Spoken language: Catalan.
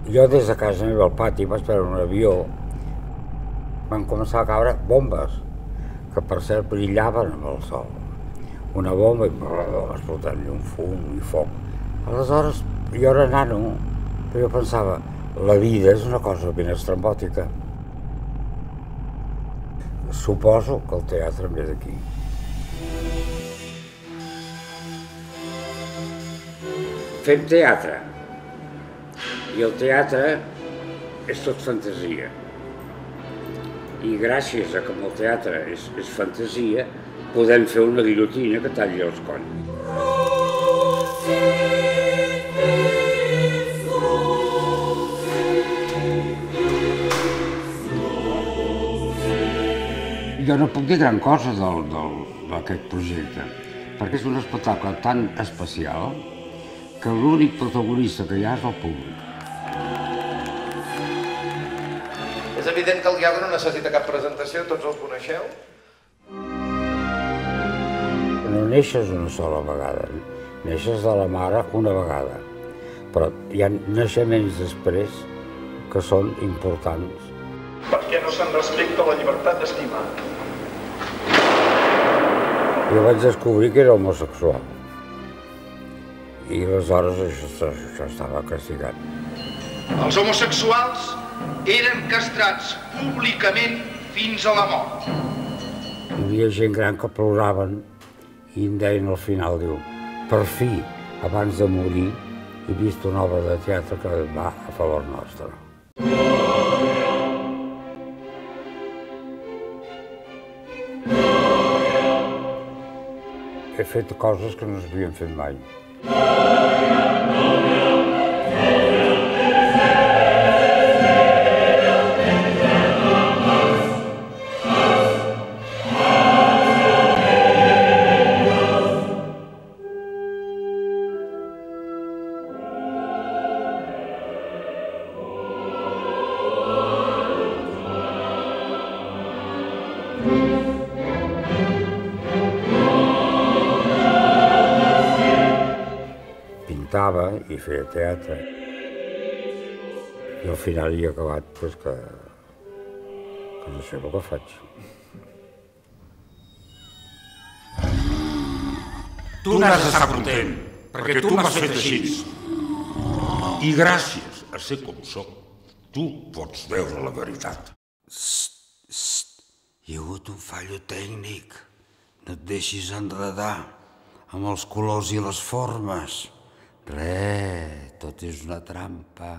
Jo des de casa meva al pati vaig veure un avió, van començar a caure bombes, que per cert brillaven amb el sol. Una bomba i explotant un fum i foc. Aleshores, jo era nano, però jo pensava, la vida és una cosa ben estrambòtica. Suposo que el teatre ve d'aquí. Fem teatre. I el teatre és tot fantasia. I gràcies a que el teatre és fantasia, podem fer una guillotina que talli els colls. Jo no puc dir gran cosa d'aquest projecte, perquè és un espectacle tan especial que l'únic protagonista que hi ha és el públic. És evident que el lladre no necessita cap presentació, tots el coneixeu? No neixes una sola vegada, neixes de la mare una vegada, però hi ha naixements després que són importants. Per què no se'n respecta la llibertat d'estimar? Jo vaig descobrir que era homosexual i aleshores això estava castigat. Els homosexuals eren castrats públicament fins a la mort. Hi havia gent gran que ploraven i em deien al final, diu, per fi, abans de morir, he vist una obra de teatre que va a favor nostre. He fet coses que no s'havien fet mai. Pintava i feia teatre. I al final hi he acabat que no sé el que faig. Tu n'has d'estar content, perquè tu m'has fet així. I gràcies a ser com soc, tu pots veure la veritat. Hi ha hagut un fallo tècnic. No et deixis enredar amb els colors i les formes. Res, tot és una trampa.